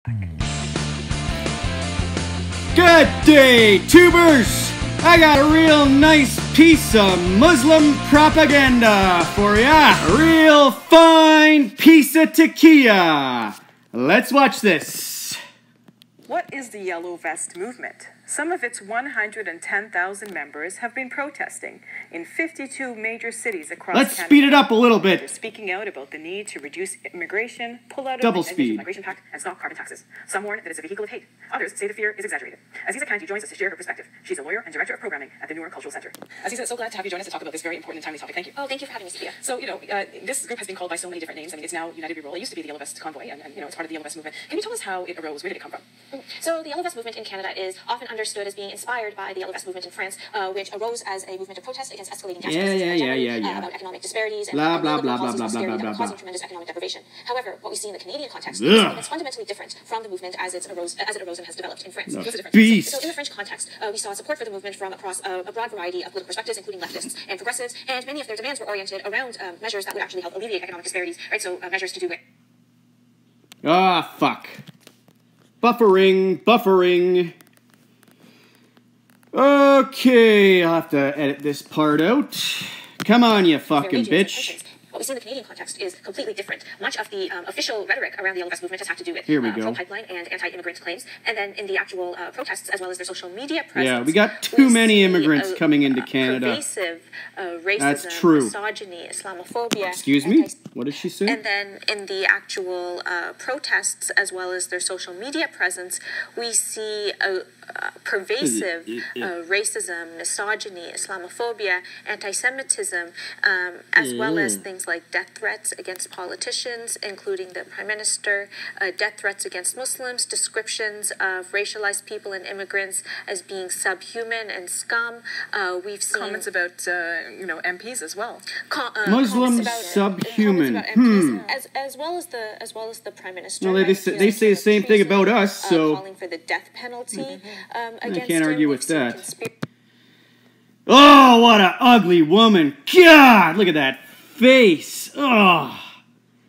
Good day, tubers! I got a real nice piece of Muslim propaganda for ya. A real fine piece of tequila. Let's watch this. What is the Yellow Vest movement? Some of its 110,000 members have been protesting in 52 major cities across Let's Canada. speed it up a little bit. They're speaking out about the need to reduce immigration, pull out of Double the speed. Migration Pact, and stop carbon taxes. Some warn that it's a vehicle of hate. Others say the fear is exaggerated. Aziza Kanti joins us to share her perspective. She's a lawyer and director of programming at the Newark Cultural Center. Aziza, so glad to have you join us to talk about this very important and timely topic. Thank you. Oh, thank you for having me, Sophia. So, this group has been called by so many different names. I mean, it's now United We Roll. It used to be the Yellow Vest Convoy, and it's part of the Yellow Vest movement. Can you tell us how it arose? Where did it come from? So the Yellow Vest movement in Canada is often understood as being inspired by the Yellow Vest movement in France, which arose as a movement of protest against escalating gas prices about economic disparities and causing tremendous economic deprivation. However, what we see in the Canadian context is fundamentally different from the movement as it arose and has developed in France. Beast. So in the French context, we saw support for the movement from across a broad variety of political perspectives, including leftists and progressives, and many of their demands were oriented around measures that would actually help alleviate economic disparities, right? So measures to do with... Ah, fuck. Buffering. Okay, I'll have to edit this part out. Come on, you fucking bitch. What we see in the Canadian context is completely different. Much of the official rhetoric around the Yellow Vest movement has had to do with pro-pipeline and anti-immigrant claims. And then in the actual protests, as well as their social media presence... Yeah, we got too many immigrants coming into Canada. Pervasive racism, that's true. misogyny, Islamophobia... Excuse me? What did she say? And then in the actual protests, as well as their social media presence, we see pervasive racism, misogyny, Islamophobia, anti-Semitism, as well as things like death threats against politicians, including the Prime Minister, death threats against Muslims, descriptions of racialized people and immigrants as being subhuman and scum. We've seen comments about, MPs as well. Muslims subhuman. As well as the Prime Minister. Well, they say the same thing about us, so... calling for the death penalty. I can't argue with that. Oh, what an ugly woman. God, look at that face. Oh,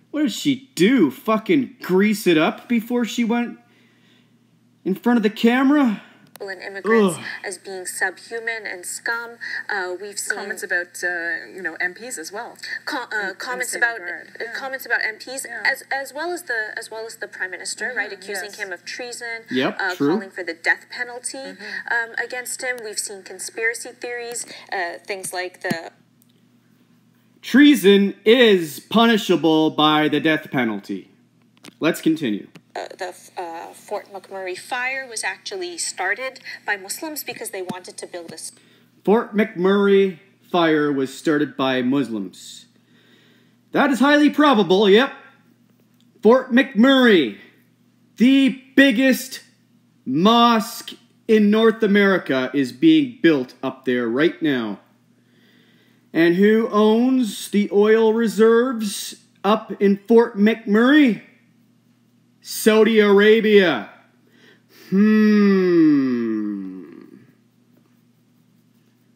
what did she do? Fucking grease it up before she went in front of the camera? And immigrants as being subhuman and scum. We've seen comments about MPs as well. Comments about MPs as well as the Prime Minister, right, accusing him of treason, calling for the death penalty against him. We've seen conspiracy theories, things like the treason is punishable by the death penalty. Let's continue. The Fort McMurray fire was actually started by Muslims because they wanted to build a... Fort McMurray fire was started by Muslims. That is highly probable, yep. Fort McMurray, the biggest mosque in North America, is being built up there right now. And who owns the oil reserves up in Fort McMurray? Saudi Arabia.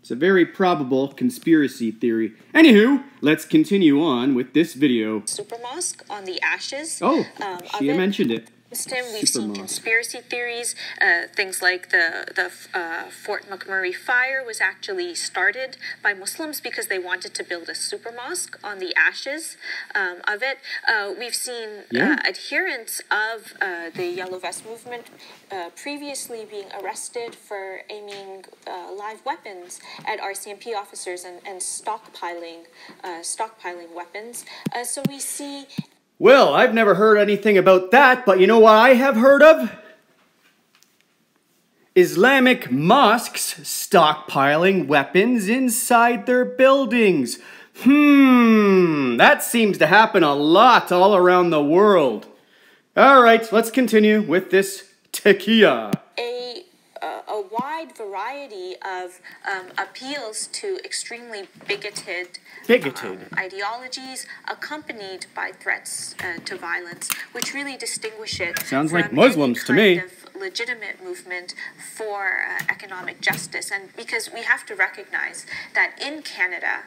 It's a very probable conspiracy theory. Anywho, let's continue on with this video. Super mosque on the ashes. Oh, she mentioned it. We've seen conspiracy theories, things like the Fort McMurray fire was actually started by Muslims because they wanted to build a super mosque on the ashes of it. We've seen adherents of the Yellow Vest movement previously being arrested for aiming live weapons at RCMP officers and stockpiling weapons. So we see... Well, I've never heard anything about that, but you know what I have heard of? Islamic mosques stockpiling weapons inside their buildings. That seems to happen a lot all around the world. All right, let's continue with this tequila. A wide variety of appeals to extremely bigoted ideologies, accompanied by threats to violence, which really distinguish it Sounds from like Muslims to me. kind of legitimate movement for economic justice. And because we have to recognize that in Canada,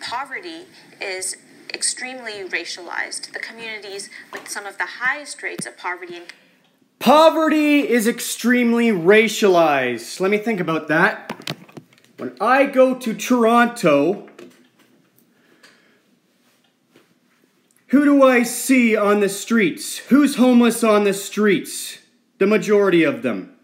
poverty is extremely racialized. The communities with some of the highest rates of poverty and Poverty is extremely racialized. Let me think about that. When I go to Toronto, who do I see on the streets? Who's homeless on the streets? The majority of them.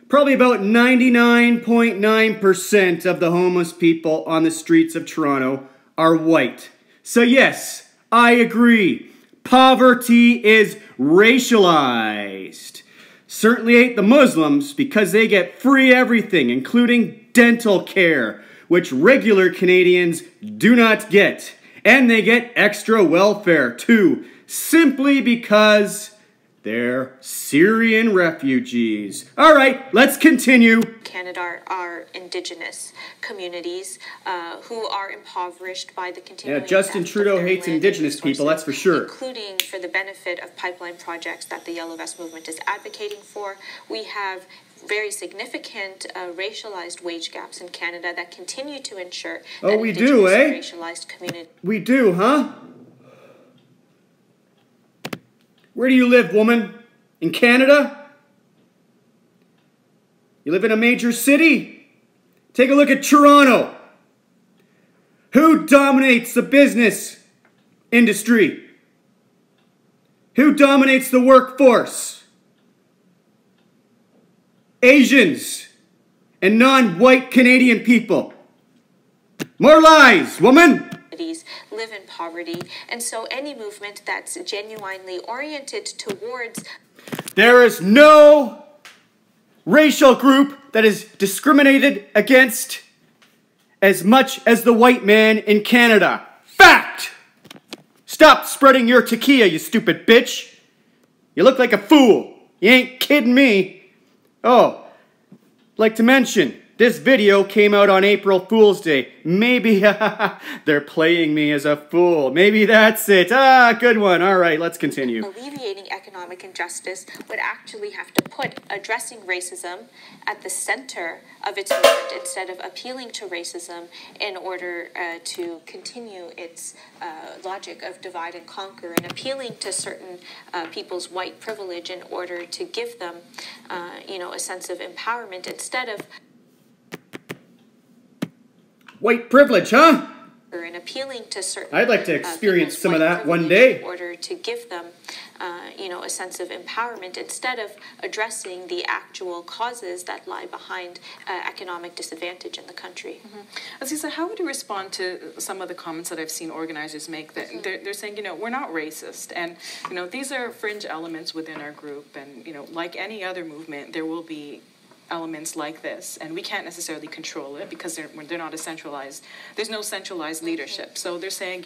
Probably about 99.9% of the homeless people on the streets of Toronto are white. So yes, I agree. Poverty is racialized. Certainly ain't the Muslims because they get free everything, including dental care, which regular Canadians do not get. And they get extra welfare too, simply because they're Syrian refugees. All right, let's continue. Canada are Indigenous communities who are impoverished by the continuing Yeah, Justin theft of Trudeau their hates land and Indigenous people, that's for sure. including for the benefit of pipeline projects that the Yellow Vest movement is advocating for. We have very significant racialized wage gaps in Canada that continue to ensure that we Indigenous do, eh? and racialized communities. We do, huh? Where do you live, woman? In Canada? You live in a major city? Take a look at Toronto. Who dominates the business industry? Who dominates the workforce? Asians and non-white Canadian people. More lies, woman! Live in poverty, and so any movement that's genuinely oriented towards There is no racial group that is discriminated against as much as the white man in Canada. Fact! Stop spreading your tequila, you stupid bitch. You look like a fool. You ain't kidding me. Oh, I'd like to mention, this video came out on April Fool's Day. Maybe they're playing me as a fool. Maybe that's it. Good one. All right, let's continue. alleviating economic injustice would actually have to put addressing racism at the center of its movement instead of appealing to racism in order to continue its logic of divide and conquer and appealing to certain people's white privilege in order to give them, a sense of empowerment instead of White privilege, huh? and appealing to certain I'd like to experience people's some of white that one privilege day. in order to give them a sense of empowerment instead of addressing the actual causes that lie behind economic disadvantage in the country. Aziza, how would you respond to some of the comments that I've seen organizers make that they're saying, we're not racist, and these are fringe elements within our group, and like any other movement, there will be elements like this, and we can't necessarily control it because they're not a centralized, there's no centralized leadership. So they're saying,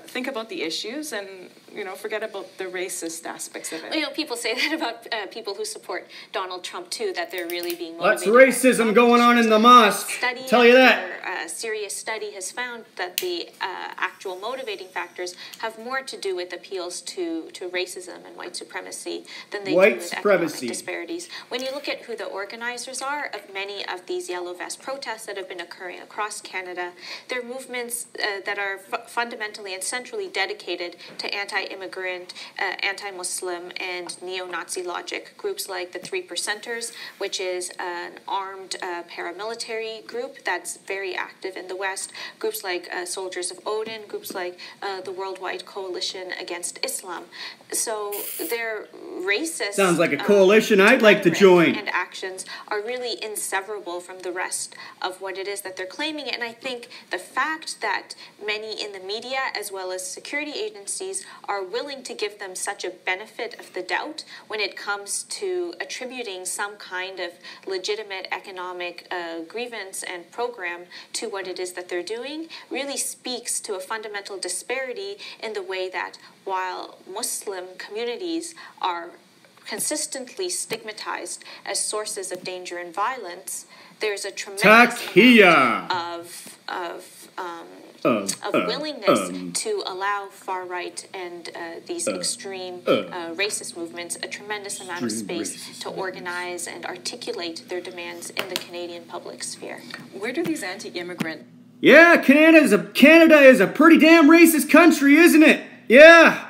think about the issues and, forget about the racist aspects of it. People say that about people who support Donald Trump too, that they're really being Lots motivated. of racism going on in the mosque. Tell you that. A serious study has found that the actual motivating factors have more to do with appeals to racism and white supremacy than they do with economic disparities. When you look at who the organizers are of many of these Yellow Vest protests that have been occurring across Canada, they're movements that are fundamentally and centrally dedicated to anti-immigrant, anti-Muslim, and neo-Nazi logic. Groups like the Three Percenters, which is an armed paramilitary group that's very active in the West, groups like Soldiers of Odin, groups like the Worldwide Coalition Against Islam. So they're racist. Sounds like a coalition I'd like to join. And actions are really inseparable from the rest of what it is that they're claiming. And I think the fact that many in the media as well as security agencies are willing to give them such a benefit of the doubt when it comes to attributing some kind of legitimate economic grievance and program to what it is that they're doing really speaks to a fundamental disparity in the way that while Muslim communities are consistently stigmatized as sources of danger and violence, there's a tremendous amount of willingness to allow far-right and these extreme racist movements a tremendous amount of space to organize and articulate their demands in the Canadian public sphere. Where do these anti-immigrant Yeah, Canada is a pretty damn racist country, isn't it? Yeah.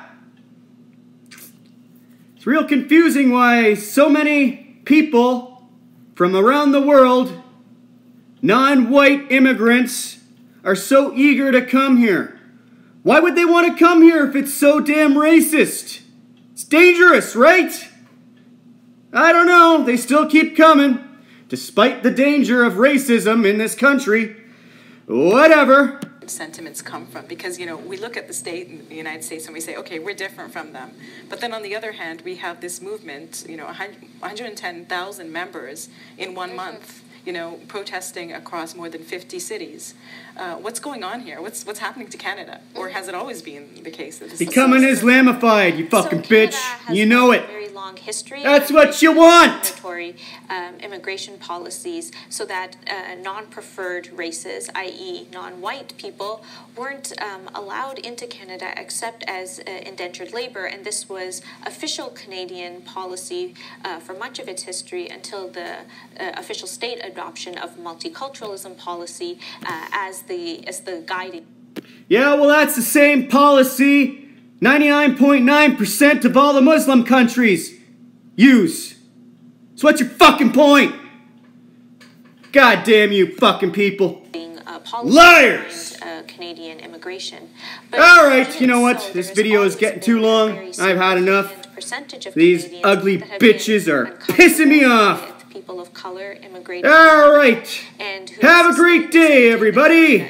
It's real confusing why so many people from around the world, non-white immigrants, are so eager to come here. Why would they want to come here if it's so damn racist? It's dangerous, right? I don't know. They still keep coming, despite the danger of racism in this country. Whatever. Sentiments come from, because we look at the state in the United States and we say, okay, we're different from them, but then on the other hand we have this movement, 110,000 members in 1 month, protesting across more than 50 cities. What's going on here? What's happening to Canada? Or has it always been the case that this becoming Islamified, you fucking bitch? You know it. Very long history. That's what you want. Immigration policies, so that non-preferred races, i.e., non-white people, weren't allowed into Canada except as indentured labor, and this was official Canadian policy for much of its history until the official state adoption of multiculturalism policy as the guiding. Yeah, well, that's the same policy 99.9% of all the Muslim countries use. So what's your fucking point? God damn you fucking people. Liars! Canadian immigration. Alright, you know what? This video is getting too long. I've had enough. These ugly bitches are pissing me off. People of color immigrated. Alright. Have a great day, everybody.